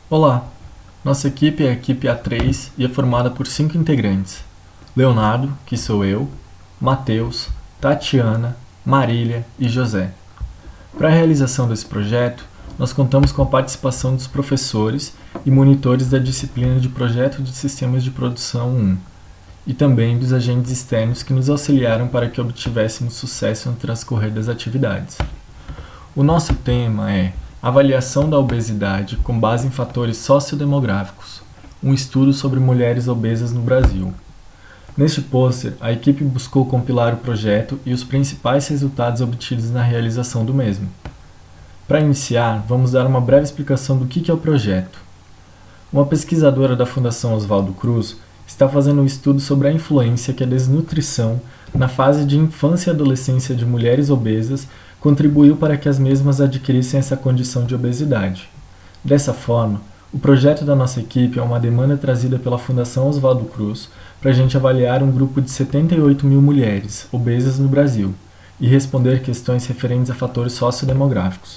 Olá, nossa equipe é a equipe A3 e é formada por 5 integrantes: Leonardo, que sou eu, Matheus, Tatiana, Marília e José. Para a realização desse projeto, nós contamos com a participação dos professores e monitores da disciplina de Projeto de Sistemas de Produção 1 e também dos agentes externos que nos auxiliaram para que obtivéssemos sucesso no transcorrer das atividades. O nosso tema é Avaliação da obesidade com base em fatores sociodemográficos, um estudo sobre mulheres obesas no Brasil. Neste pôster, a equipe buscou compilar o projeto e os principais resultados obtidos na realização do mesmo. Para iniciar, vamos dar uma breve explicação do que é o projeto. Uma pesquisadora da Fundação Oswaldo Cruz está fazendo um estudo sobre a influência que a desnutrição na fase de infância e adolescência de mulheres obesas contribuiu para que as mesmas adquirissem essa condição de obesidade. Dessa forma, o projeto da nossa equipe é uma demanda trazida pela Fundação Oswaldo Cruz para a gente avaliar um grupo de 78 mil mulheres obesas no Brasil e responder questões referentes a fatores sociodemográficos.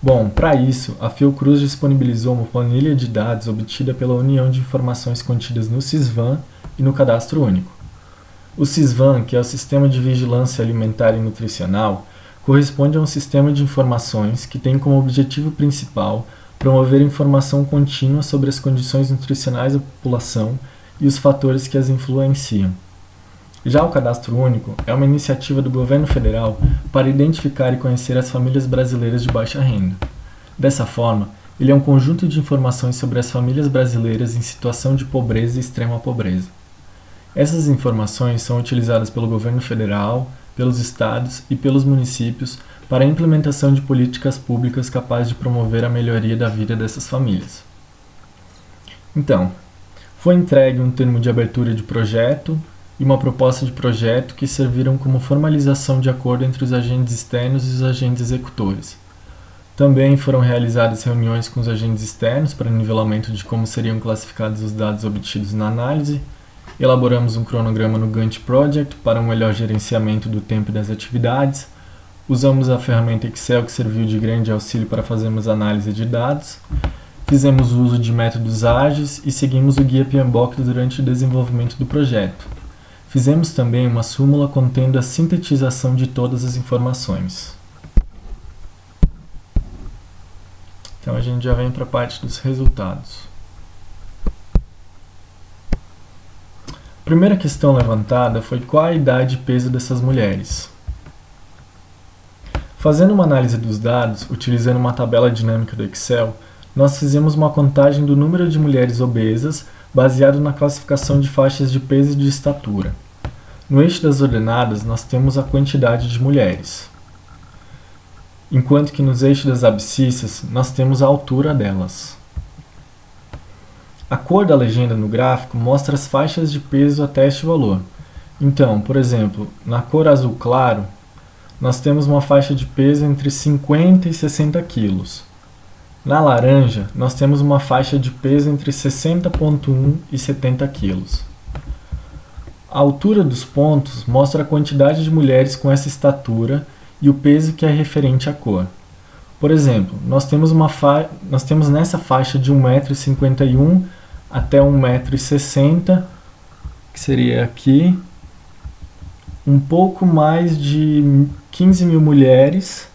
Bom, para isso, a Fiocruz disponibilizou uma planilha de dados obtida pela união de informações contidas no SISVAN e no Cadastro Único. O SISVAN, que é o Sistema de Vigilância Alimentar e Nutricional, corresponde a um sistema de informações que tem como objetivo principal promover informação contínua sobre as condições nutricionais da população e os fatores que as influenciam. Já o Cadastro Único é uma iniciativa do governo federal para identificar e conhecer as famílias brasileiras de baixa renda. Dessa forma, ele é um conjunto de informações sobre as famílias brasileiras em situação de pobreza e extrema pobreza. Essas informações são utilizadas pelo governo federal, pelos estados e pelos municípios para a implementação de políticas públicas capazes de promover a melhoria da vida dessas famílias. Então, foi entregue um termo de abertura de projeto e uma proposta de projeto que serviram como formalização de acordo entre os agentes externos e os agentes executores. Também foram realizadas reuniões com os agentes externos para nivelamento de como seriam classificados os dados obtidos na análise. Elaboramos um cronograma no Gantt Project para um melhor gerenciamento do tempo e das atividades. Usamos a ferramenta Excel que serviu de grande auxílio para fazermos análise de dados. Fizemos uso de métodos ágeis e seguimos o guia PMBOK durante o desenvolvimento do projeto. Fizemos também uma súmula contendo a sintetização de todas as informações. Então a gente já vem para a parte dos resultados. A primeira questão levantada foi qual a idade e peso dessas mulheres. Fazendo uma análise dos dados, utilizando uma tabela dinâmica do Excel, nós fizemos uma contagem do número de mulheres obesas baseado na classificação de faixas de peso e de estatura. No eixo das ordenadas, nós temos a quantidade de mulheres, enquanto que nos eixos das abscissas, nós temos a altura delas. A cor da legenda no gráfico mostra as faixas de peso até este valor. Então, por exemplo, na cor azul claro, nós temos uma faixa de peso entre 50 e 60 kg. Na laranja, nós temos uma faixa de peso entre 60,1 e 70 kg. A altura dos pontos mostra a quantidade de mulheres com essa estatura e o peso que é referente à cor. Por exemplo, nós temos nessa faixa de 1,51 m até 1,60 m, que seria aqui, um pouco mais de 15 mil mulheres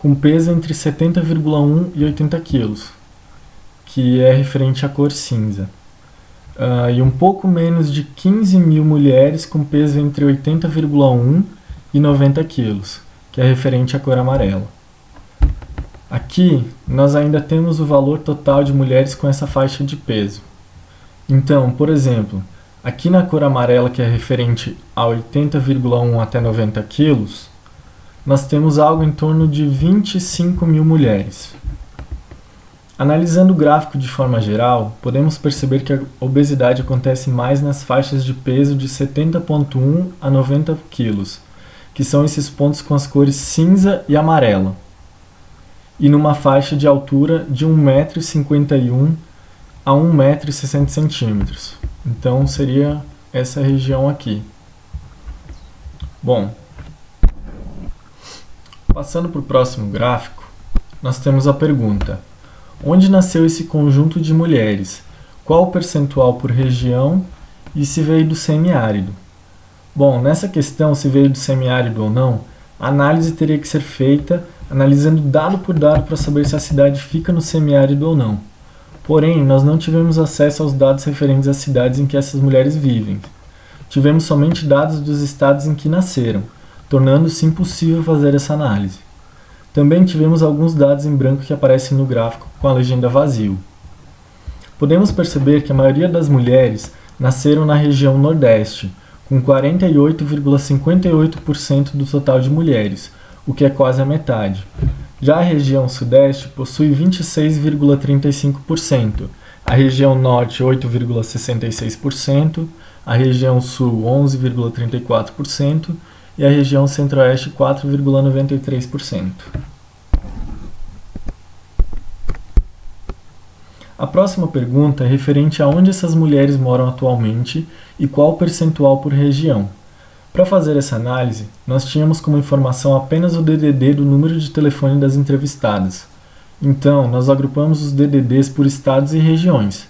com peso entre 70,1 e 80 kg, que é referente à cor cinza. E um pouco menos de 15 mil mulheres com peso entre 80,1 e 90 kg, que é referente à cor amarela. Aqui, nós ainda temos o valor total de mulheres com essa faixa de peso. Então, por exemplo, aqui na cor amarela, que é referente a 80,1 até 90 kg, nós temos algo em torno de 25 mil mulheres. Analisando o gráfico de forma geral, podemos perceber que a obesidade acontece mais nas faixas de peso de 70,1 a 90 kg, que são esses pontos com as cores cinza e amarela, e numa faixa de altura de 1,51 m a 1,60 m. Então seria essa região aqui. Bom, passando para o próximo gráfico, nós temos a pergunta: Onde nasceu esse conjunto de mulheres? Qual o percentual por região e se veio do semiárido? Bom, nessa questão, se veio do semiárido ou não, a análise teria que ser feita analisando dado por dado para saber se a cidade fica no semiárido ou não. Porém, nós não tivemos acesso aos dados referentes às cidades em que essas mulheres vivem. Tivemos somente dados dos estados em que nasceram, tornando-se impossível fazer essa análise. Também tivemos alguns dados em branco que aparecem no gráfico com a legenda vazio. Podemos perceber que a maioria das mulheres nasceram na região Nordeste, com 48,58% do total de mulheres, o que é quase a metade. Já a região Sudeste possui 26,35%, a região Norte 8,66%, a região Sul 11,34% e a região Centro-Oeste 4,93%. A próxima pergunta é referente a onde essas mulheres moram atualmente e qual o percentual por região. Para fazer essa análise, nós tínhamos como informação apenas o DDD do número de telefone das entrevistadas. Então, nós agrupamos os DDDs por estados e regiões.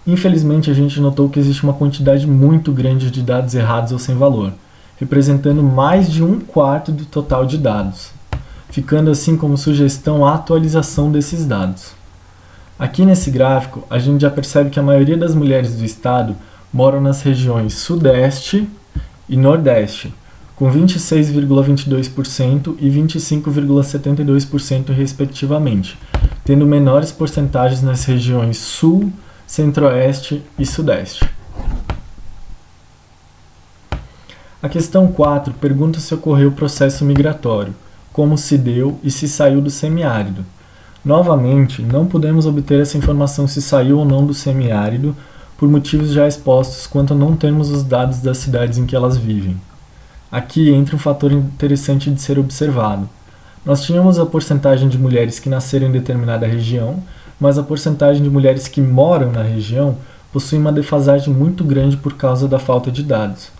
Infelizmente, a gente notou que existe uma quantidade muito grande de dados errados ou sem valor, representando mais de 1/4 do total de dados, ficando assim como sugestão a atualização desses dados. Aqui nesse gráfico, a gente já percebe que a maioria das mulheres do estado moram nas regiões Sudeste e Nordeste, com 26,22% e 25,72% respectivamente, tendo menores porcentagens nas regiões Sul, Centro-Oeste e Sudeste. A questão 4 pergunta se ocorreu o processo migratório, como se deu e se saiu do semiárido. Novamente, não podemos obter essa informação se saiu ou não do semiárido, por motivos já expostos quanto a não termos os dados das cidades em que elas vivem. Aqui entra um fator interessante de ser observado. Nós tínhamos a porcentagem de mulheres que nasceram em determinada região, mas a porcentagem de mulheres que moram na região possui uma defasagem muito grande por causa da falta de dados.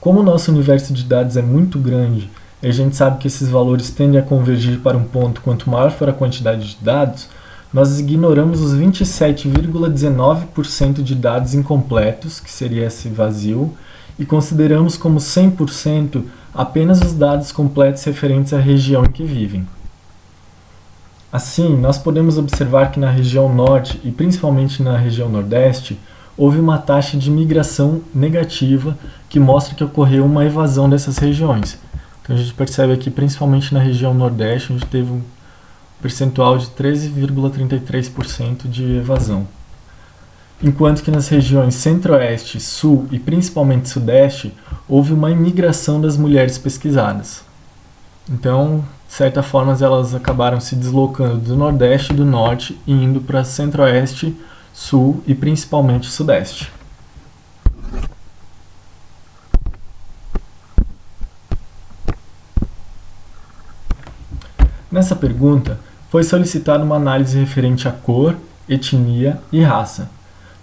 Como o nosso universo de dados é muito grande, e a gente sabe que esses valores tendem a convergir para um ponto quanto maior for a quantidade de dados, nós ignoramos os 27,19% de dados incompletos, que seria esse vazio, e consideramos como 100% apenas os dados completos referentes à região em que vivem. Assim, nós podemos observar que na região Norte e principalmente na região Nordeste, houve uma taxa de migração negativa que mostra que ocorreu uma evasão dessas regiões. Então a gente percebe aqui, principalmente na região Nordeste, onde teve um percentual de 13,33% de evasão. Enquanto que nas regiões Centro-Oeste, Sul e principalmente Sudeste, houve uma imigração das mulheres pesquisadas. Então, de certa forma, elas acabaram se deslocando do Nordeste e do Norte e indo para Centro-Oeste, Sul e principalmente Sudeste. Nessa pergunta, foi solicitada uma análise referente à cor, etnia e raça.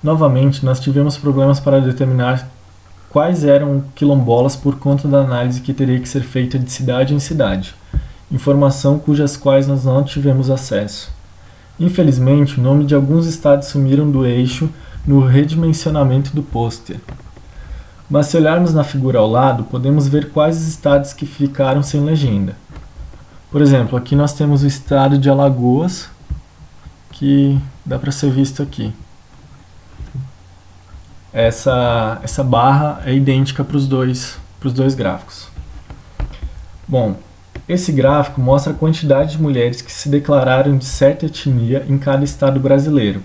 Novamente, nós tivemos problemas para determinar quais eram quilombolas por conta da análise que teria que ser feita de cidade em cidade, informação cujas quais nós não tivemos acesso. Infelizmente, o nome de alguns estados sumiram do eixo no redimensionamento do pôster. Mas se olharmos na figura ao lado, podemos ver quais os estados que ficaram sem legenda. Por exemplo, aqui nós temos o estado de Alagoas, que dá para ser visto aqui. Essa barra é idêntica para os dois gráficos. Bom, esse gráfico mostra a quantidade de mulheres que se declararam de certa etnia em cada estado brasileiro.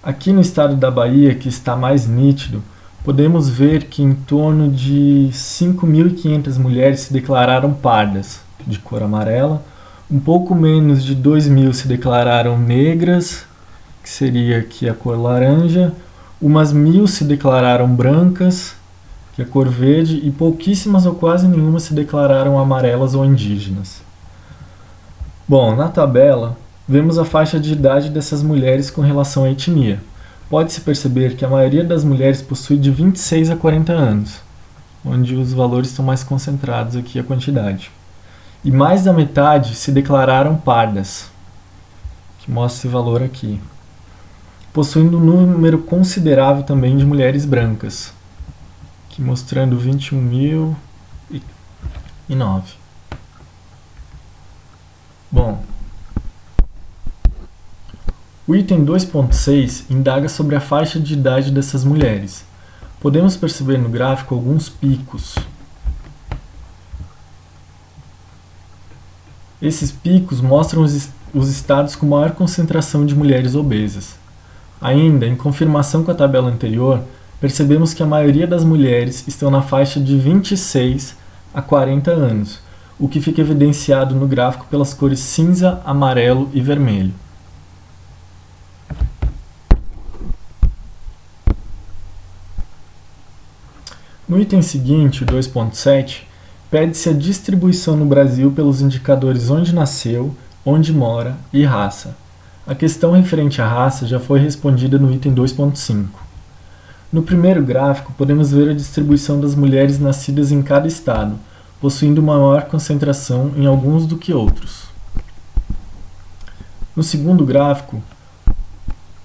Aqui no estado da Bahia, que está mais nítido, podemos ver que em torno de 5.500 mulheres se declararam pardas, de cor amarela, um pouco menos de 2.000 se declararam negras, que seria aqui a cor laranja, umas 1.000 se declararam brancas, que é a cor verde, e pouquíssimas ou quase nenhuma se declararam amarelas ou indígenas. Bom, na tabela, vemos a faixa de idade dessas mulheres com relação à etnia. Pode-se perceber que a maioria das mulheres possui de 26 a 40 anos, onde os valores estão mais concentrados aqui, a quantidade. E mais da metade se declararam pardas, que mostra esse valor aqui, possuindo um número considerável também de mulheres brancas, aqui mostrando 21.009. Bom, o item 2.6 indaga sobre a faixa de idade dessas mulheres. Podemos perceber no gráfico alguns picos. Esses picos mostram os estados com maior concentração de mulheres obesas. Ainda, em confirmação com a tabela anterior, percebemos que a maioria das mulheres estão na faixa de 26 a 40 anos, o que fica evidenciado no gráfico pelas cores cinza, amarelo e vermelho. No item seguinte, o 2.7, pede-se a distribuição no Brasil pelos indicadores onde nasceu, onde mora e raça. A questão referente à raça já foi respondida no item 2.5. No primeiro gráfico, podemos ver a distribuição das mulheres nascidas em cada estado, possuindo uma maior concentração em alguns do que outros. No segundo gráfico,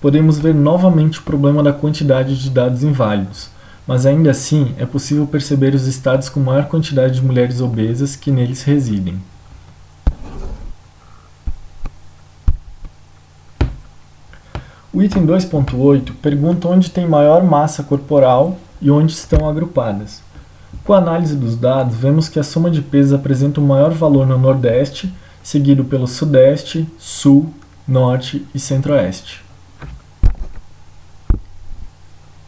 podemos ver novamente o problema da quantidade de dados inválidos, mas ainda assim é possível perceber os estados com maior quantidade de mulheres obesas que neles residem. O item 2.8 pergunta onde tem maior massa corporal e onde estão agrupadas. Com a análise dos dados, vemos que a soma de pesos apresenta um maior valor no Nordeste, seguido pelo Sudeste, Sul, Norte e Centro-Oeste.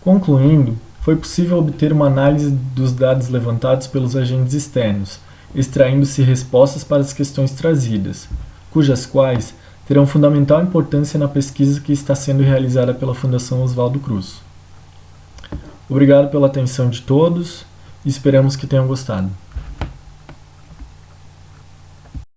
Concluindo, foi possível obter uma análise dos dados levantados pelos agentes externos, extraindo-se respostas para as questões trazidas, cujas quais terão fundamental importância na pesquisa que está sendo realizada pela Fundação Oswaldo Cruz. Obrigado pela atenção de todos e esperamos que tenham gostado.